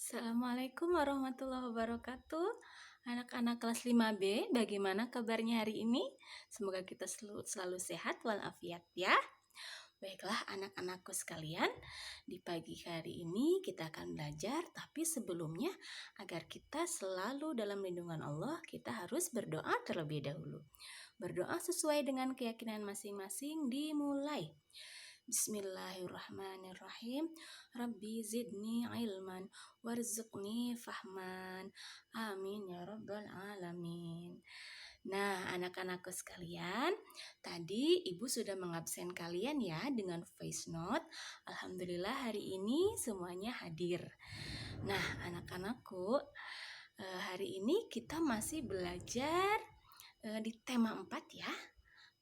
Assalamualaikum warahmatullahi wabarakatuh. Anak-anak kelas 5B, bagaimana kabarnya hari ini? Semoga kita selalu sehat walafiat ya. Baiklah anak-anakku sekalian, di pagi hari ini kita akan belajar, tapi sebelumnya agar kita selalu dalam lindungan Allah, kita harus berdoa terlebih dahulu. Berdoa sesuai dengan keyakinan masing-masing dimulai. Bismillahirrahmanirrahim. Rabbi zidni ilman warzuqni fahman. Amin ya rabbal alamin. Nah, anak-anakku sekalian, tadi Ibu sudah mengabsen kalian ya dengan voice note. Alhamdulillah hari ini semuanya hadir. Nah, anak-anakku, hari ini kita masih belajar di tema 4 ya.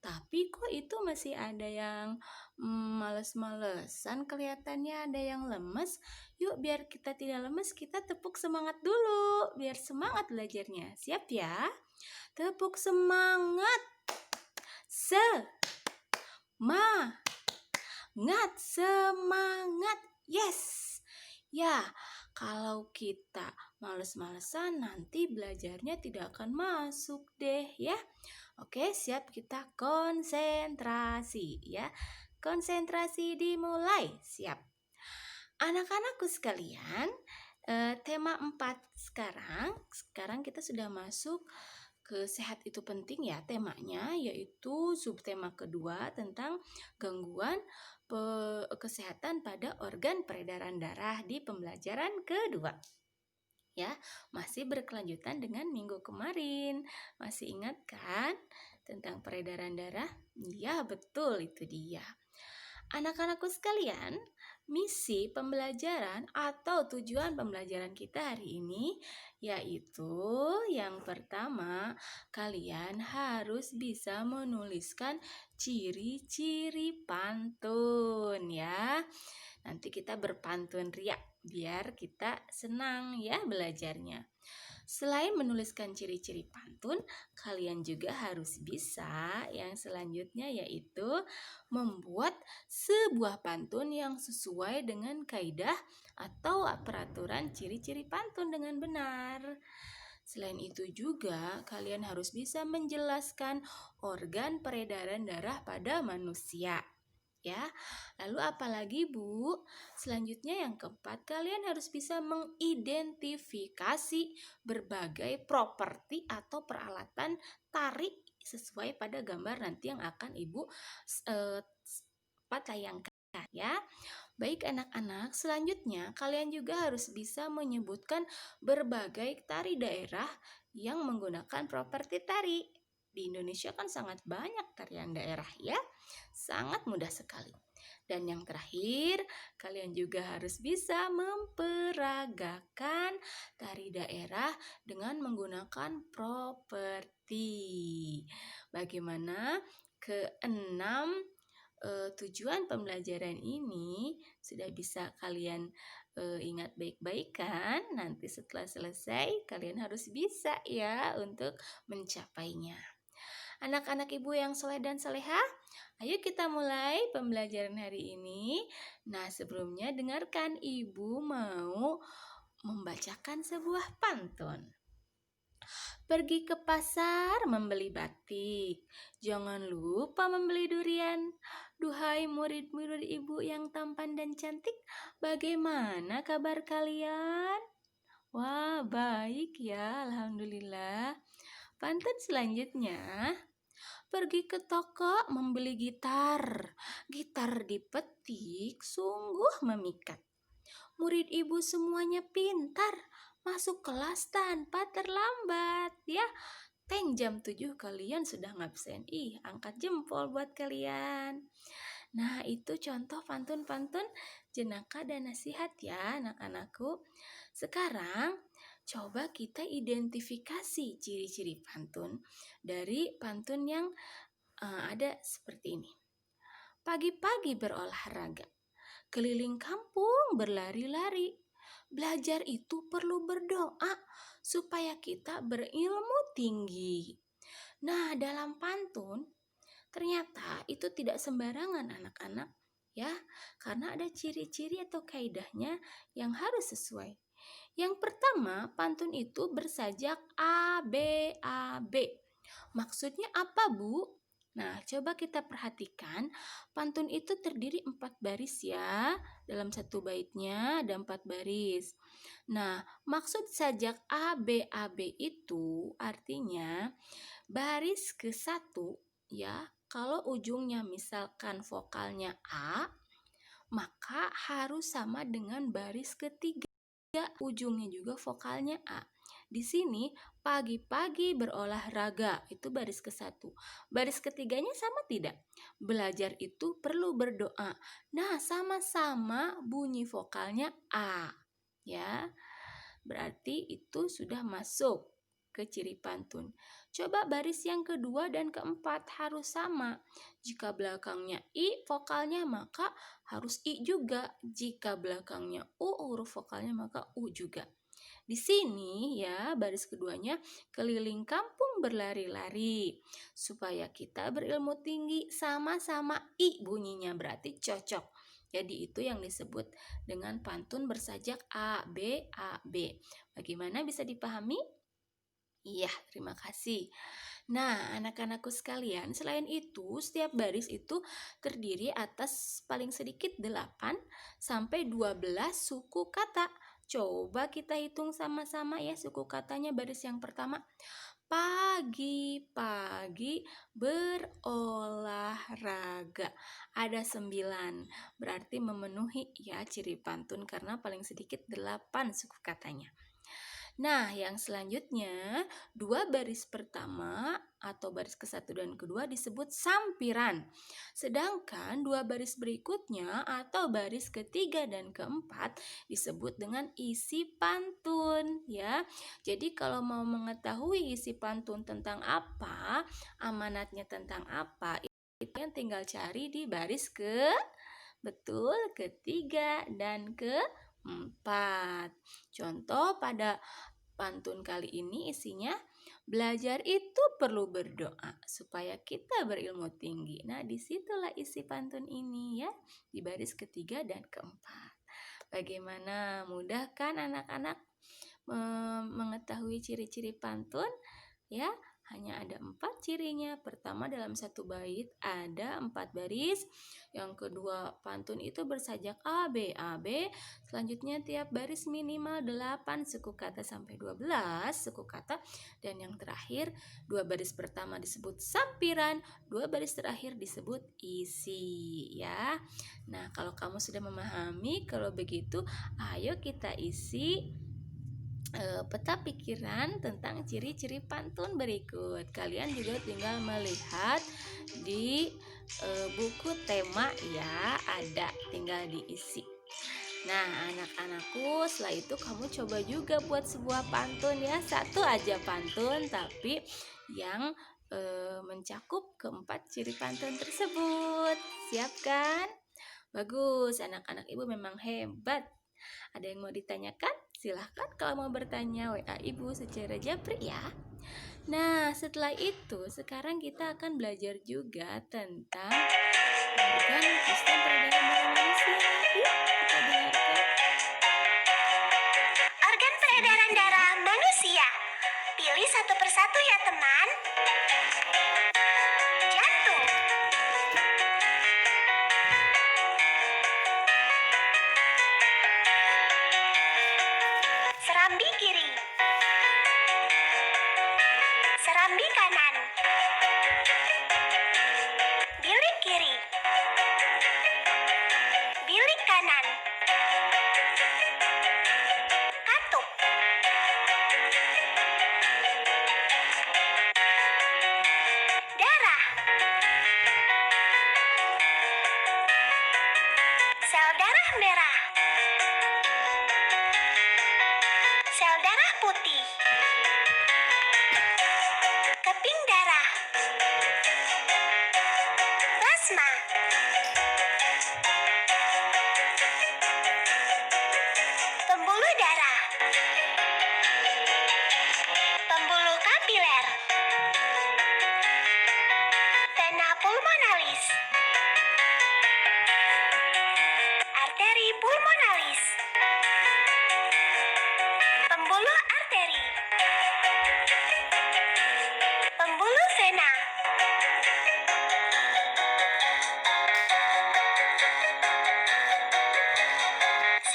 Tapi kok itu masih ada yang males-malesan kelihatannya, ada yang lemes. Yuk biar kita tidak lemes, kita tepuk semangat dulu. Biar semangat belajarnya. Siap ya? Tepuk semangat. Semangat. Yes. Ya, kalau kita males-malesan nanti belajarnya tidak akan masuk deh ya. Oke, siap, kita konsentrasi ya. Konsentrasi dimulai. Siap. Anak-anakku sekalian, tema 4 sekarang kita sudah masuk ke sehat itu penting ya temanya, yaitu subtema kedua tentang gangguan kesehatan pada organ peredaran darah di pembelajaran kedua. Ya, masih berkelanjutan dengan minggu kemarin. Masih ingat kan tentang peredaran darah? Iya, betul, itu dia. Anak-anakku sekalian, misi pembelajaran atau tujuan pembelajaran kita hari ini yaitu yang pertama, kalian harus bisa menuliskan ciri-ciri pantun ya. Nanti kita berpantun ria biar kita senang ya belajarnya. Selain menuliskan ciri-ciri pantun, kalian juga harus bisa yang selanjutnya yaitu membuat sebuah pantun yang sesuai dengan kaidah atau peraturan ciri-ciri pantun dengan benar. Selain itu juga kalian harus bisa menjelaskan organ peredaran darah pada manusia. Ya, lalu apalagi Bu? Selanjutnya yang keempat, kalian harus bisa mengidentifikasi berbagai properti atau peralatan tarik sesuai pada gambar nanti yang akan Ibu tayangkan ya. Baik anak-anak, selanjutnya kalian juga harus bisa menyebutkan berbagai tari daerah yang menggunakan properti tari. Di Indonesia kan sangat banyak tarian daerah ya. Sangat mudah sekali. Dan yang terakhir, kalian juga harus bisa memperagakan tari daerah dengan menggunakan properti. Bagaimana? Keenam tujuan pembelajaran ini sudah bisa kalian ingat baik-baik kan? Nanti setelah selesai kalian harus bisa ya untuk mencapainya. Anak-anak Ibu yang soleh dan soleha, ayo kita mulai pembelajaran hari ini. Nah, sebelumnya dengarkan, Ibu mau membacakan sebuah pantun. Pergi ke pasar membeli batik, jangan lupa membeli durian. Duhai murid-murid Ibu yang tampan dan cantik, bagaimana kabar kalian? Wah, baik ya, alhamdulillah. Pantun selanjutnya. Pergi ke toko membeli gitar. Gitar dipetik sungguh memikat. Murid Ibu semuanya pintar, masuk kelas tanpa terlambat ya. Teng jam 7 kalian sudah ngabsen. Ih, angkat jempol buat kalian. Nah, itu contoh pantun-pantun jenaka dan nasihat ya anak-anakku. Sekarang coba kita identifikasi ciri-ciri pantun dari pantun yang ada seperti ini. Pagi-pagi berolahraga, keliling kampung berlari-lari. Belajar itu perlu berdoa supaya kita berilmu tinggi. Nah, dalam pantun ternyata itu tidak sembarangan anak-anak ya, karena ada ciri-ciri atau kaidahnya yang harus sesuai. Yang pertama, pantun itu bersajak A, B, A, B. Maksudnya apa, Bu? Nah, coba kita perhatikan, pantun itu terdiri 4 baris ya. Dalam satu baitnya ada 4 baris. Nah, maksud sajak A, B, A, B itu artinya baris ke-1 ya. Kalau ujungnya misalkan vokalnya A, maka harus sama dengan baris ketiga. Ujungnya juga vokalnya A. Di sini pagi-pagi berolahraga, itu baris ke-1. Baris ketiganya sama tidak? Belajar itu perlu berdoa. Nah, sama-sama bunyi vokalnya A. Ya. Berarti itu sudah masuk ke ciri pantun. Coba baris yang kedua dan keempat harus sama. Jika belakangnya I vokalnya maka harus I juga. Jika belakangnya U huruf vokalnya maka U juga. Di sini ya baris keduanya keliling kampung berlari-lari. Supaya kita berilmu tinggi sama-sama I bunyinya berarti cocok. Jadi itu yang disebut dengan pantun bersajak A, B, A, B. Bagaimana bisa dipahami? Iya, terima kasih. Nah, anak-anakku sekalian, selain itu, setiap baris itu terdiri atas paling sedikit 8 sampai 12 suku kata. Coba kita hitung sama-sama ya suku katanya baris yang pertama. Pagi-pagi berolahraga. Ada 9, berarti memenuhi ya ciri pantun karena paling sedikit 8 suku katanya. Nah, yang selanjutnya, 2 baris pertama atau baris ke-1 dan kedua disebut sampiran. Sedangkan 2 baris berikutnya atau baris ketiga dan keempat disebut dengan isi pantun ya. Jadi kalau mau mengetahui isi pantun tentang apa, amanatnya tentang apa, itu yang tinggal cari di baris ketiga dan keempat. Contoh pada pantun kali ini isinya belajar itu perlu berdoa supaya kita berilmu tinggi. Nah, disitulah isi pantun ini ya, di baris ketiga dan keempat. Bagaimana? Mudah kan anak-anak mengetahui ciri-ciri pantun? Ya, hanya ada 4 cirinya. Pertama, dalam satu bait ada 4 baris. Yang kedua, pantun itu bersajak A, B, A, B. Selanjutnya tiap baris minimal 8 suku kata sampai 12 suku kata. Dan yang terakhir, 2 baris pertama disebut sampiran, 2 baris terakhir disebut isi ya. Nah, kalau kamu sudah memahami, kalau begitu ayo kita isi peta pikiran tentang ciri-ciri pantun berikut. Kalian juga tinggal melihat di buku tema ya, ada, tinggal diisi. Nah, anak-anakku, setelah itu kamu coba juga buat sebuah pantun ya, satu aja pantun tapi yang mencakup keempat ciri pantun tersebut. Siap kan? Bagus, anak-anak ibu memang hebat. Ada yang mau ditanyakan? Silahkan kalau mau bertanya WA ibu secara japri ya. Nah, setelah itu sekarang kita akan belajar juga tentang organ sistem peredaran darah manusia. Yuk kita dengarkan. Organ peredaran darah manusia. Pilih satu persatu ya teman. Jantung. Serambi kiri. Serambi kanan. Bilik kiri. Bilik kanan. Katup. Darah. Sel darah merah. Sel darah putih. Keping darah.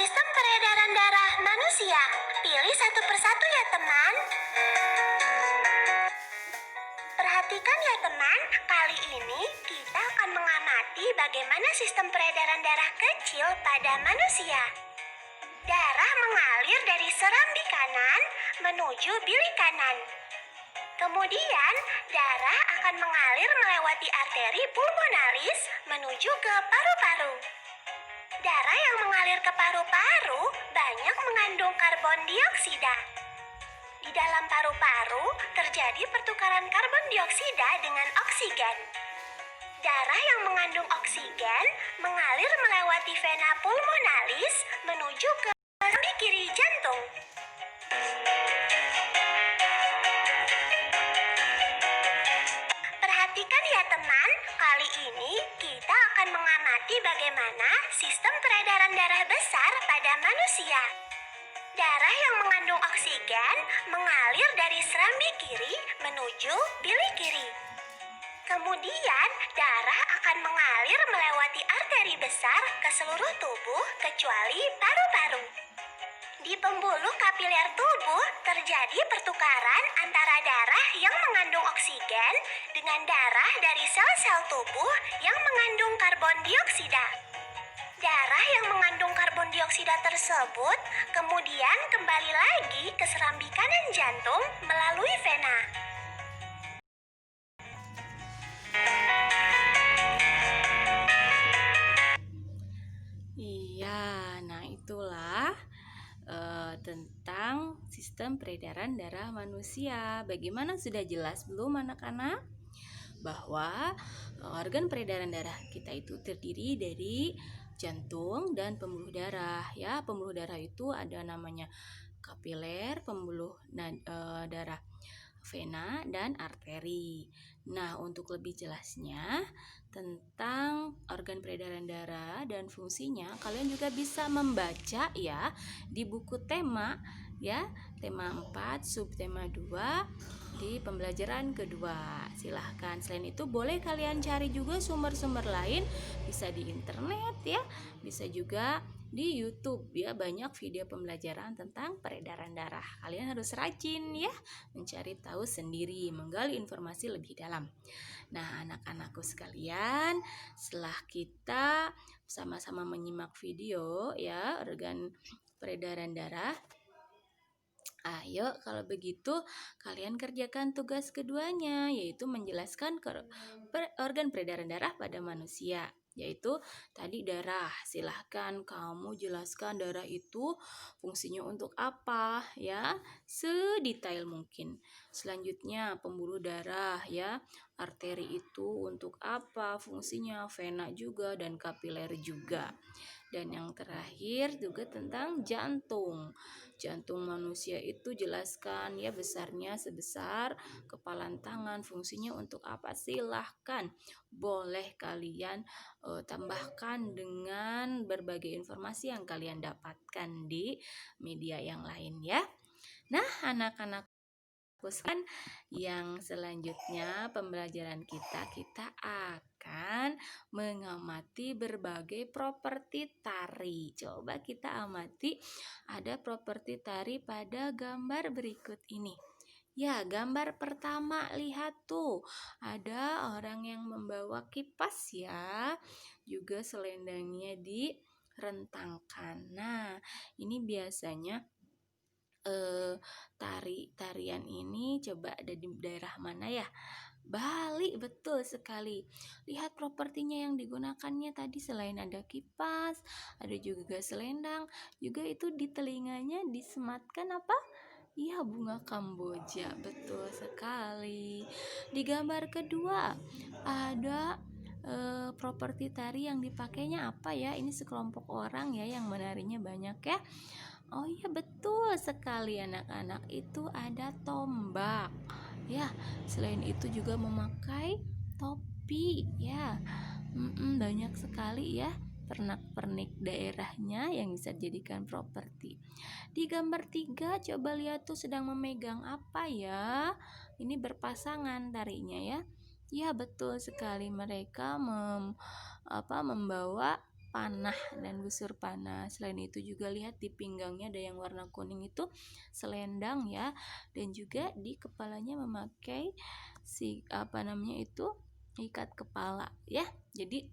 sistem peredaran darah manusia. Pilih satu persatu ya teman. Perhatikan ya teman, kali ini kita akan mengamati bagaimana sistem peredaran darah kecil pada manusia. Darah mengalir dari serambi kanan menuju bilik kanan. Kemudian, darah akan mengalir melewati arteri pulmonalis menuju ke paru-paru. Darah yang mengalir ke paru-paru banyak mengandung karbon dioksida. Di dalam paru-paru terjadi pertukaran karbon dioksida dengan oksigen. Darah yang mengandung oksigen mengalir melewati vena pulmonalis menuju ke serambi kiri jantung. Perhatikan ya teman, kali ini kita akan mengamati bagaimana sistem peredaran darah besar pada manusia. Darah yang mengandung oksigen mengalir dari serambi kiri menuju bilik kiri. Kemudian, darah akan mengalir melewati arteri besar ke seluruh tubuh kecuali paru-paru. Di pembuluh kapiler tubuh terjadi pertukaran antara darah yang mengandung oksigen dengan darah dari sel-sel tubuh yang mengandung karbon dioksida. Darah yang mengandung karbon dioksida tersebut kemudian kembali lagi ke serambi kanan jantung melalui vena. Iya, nah itulah tentang sistem peredaran darah manusia. Bagaimana, sudah jelas belum anak-anak? Bahwa organ peredaran darah kita itu terdiri dari jantung dan pembuluh darah ya. Pembuluh darah itu ada namanya kapiler, pembuluh darah vena, dan arteri. Nah, untuk lebih jelasnya tentang organ peredaran darah dan fungsinya, kalian juga bisa membaca ya di buku tema ya, tema 4, subtema 2 di pembelajaran kedua. Silahkan. Selain itu boleh kalian cari juga sumber-sumber lain, bisa di internet ya, bisa juga di YouTube ya, banyak video pembelajaran tentang peredaran darah. Kalian harus rajin ya mencari tahu sendiri, menggali informasi lebih dalam. Nah, anak-anakku sekalian, setelah kita sama-sama menyimak video ya organ peredaran darah, ayo kalau begitu kalian kerjakan tugas keduanya, yaitu menjelaskan organ peredaran darah pada manusia. Yaitu tadi darah. Silahkan kamu jelaskan darah itu fungsinya untuk apa ya, sedetail mungkin. Selanjutnya pembuluh darah ya, arteri itu untuk apa fungsinya, vena juga, dan kapiler juga. Dan yang terakhir juga tentang jantung. Jantung manusia itu jelaskan ya, besarnya sebesar kepalan tangan, fungsinya untuk apa, silahkan boleh kalian tambahkan dengan berbagai informasi yang kalian dapatkan di media yang lain ya. Nah, anak-anak kan yang selanjutnya pembelajaran kita akan mengamati berbagai properti tari. Coba kita amati, ada properti tari pada gambar berikut ini. Ya, gambar pertama, lihat tuh, ada orang yang membawa kipas ya, juga selendangnya direntangkan. Nah, ini biasanya tarian ini coba ada di daerah mana ya? Bali, betul sekali. Lihat propertinya yang digunakannya tadi, selain ada kipas, ada juga selendang, juga itu di telinganya disematkan apa? Iya, bunga kamboja, betul sekali. Di gambar kedua ada properti tari yang dipakainya apa ya? Ini sekelompok orang ya yang menarinya banyak ya. Oh iya, betul sekali anak-anak, itu ada tombak. Ya, selain itu juga memakai topi ya. Banyak sekali ya pernak-pernik daerahnya yang bisa dijadikan properti. Di gambar 3 coba lihat tuh, sedang memegang apa ya? Ini berpasangan tarinya ya. Ya, betul sekali, mereka membawa panah dan busur panah. Selain itu juga lihat di pinggangnya ada yang warna kuning itu selendang ya, dan juga di kepalanya memakai ikat kepala ya. Jadi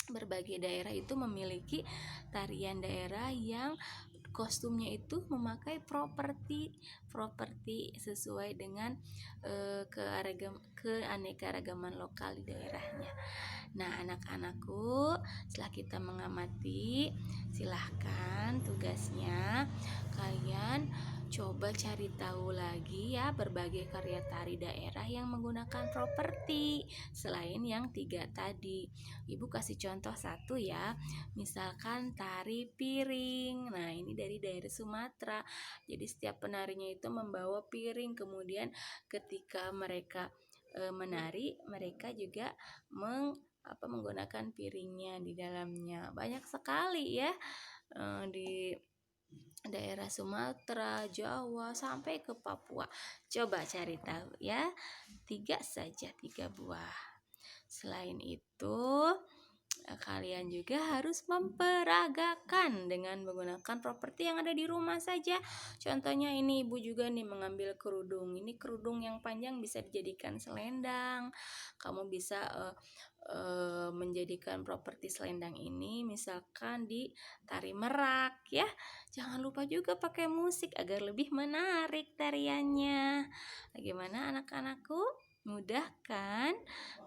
berbagai daerah itu memiliki tarian daerah yang kostumnya itu memakai properti sesuai dengan keanekaragaman lokal di daerahnya. Nah, anak-anakku, setelah kita mengamati, silahkan tugasnya kalian coba cari tahu lagi ya berbagai karya tari daerah yang menggunakan properti selain yang 3 tadi. Ibu kasih contoh satu ya, misalkan tari piring. Nah, ini dari daerah Sumatera. Jadi setiap penarinya itu membawa piring, kemudian ketika mereka menari, mereka juga menggunakan piringnya di dalamnya. Banyak sekali ya di daerah Sumatera, Jawa sampai ke Papua. Coba cari tahu ya. 3 saja, 3 buah. Selain itu, kalian juga harus memperagakan dengan menggunakan properti yang ada di rumah saja. Contohnya ini ibu juga nih mengambil kerudung. Ini kerudung yang panjang bisa dijadikan selendang. Kamu bisa menjadikan properti selendang ini misalkan di tari merak ya. Jangan lupa juga pakai musik agar lebih menarik tariannya. Bagaimana anak-anakku? Mudah kan?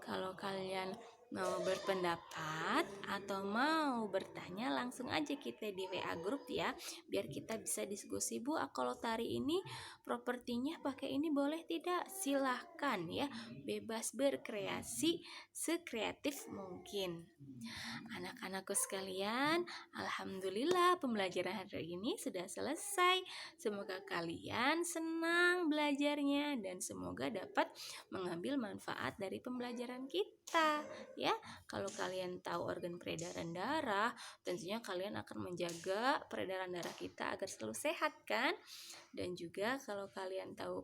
Kalau kalian mau berpendapat atau mau bertanya, langsung aja kita di WA grup ya, biar kita bisa diskusi. Bu, kalau tari ini propertinya pakai ini boleh tidak? Silahkan ya, bebas berkreasi sekreatif mungkin. Anak-anakku sekalian, alhamdulillah pembelajaran hari ini sudah selesai. Semoga kalian senang belajarnya dan semoga dapat mengambil manfaat dari pembelajaran kita ya. Kalau kalian tahu organ peredaran darah, tentunya kalian akan menjaga peredaran darah kita agar selalu sehat kan. Dan juga kalau kalian tahu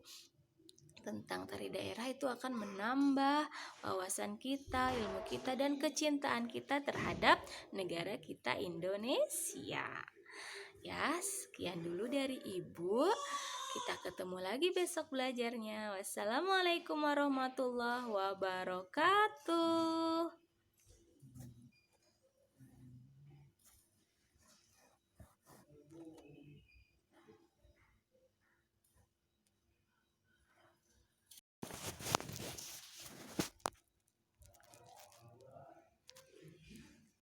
tentang tari daerah itu akan menambah wawasan kita, ilmu kita, dan kecintaan kita terhadap negara kita Indonesia. Ya, sekian dulu dari Ibu. Kita ketemu lagi besok belajarnya. Wassalamualaikum warahmatullahi wabarakatuh.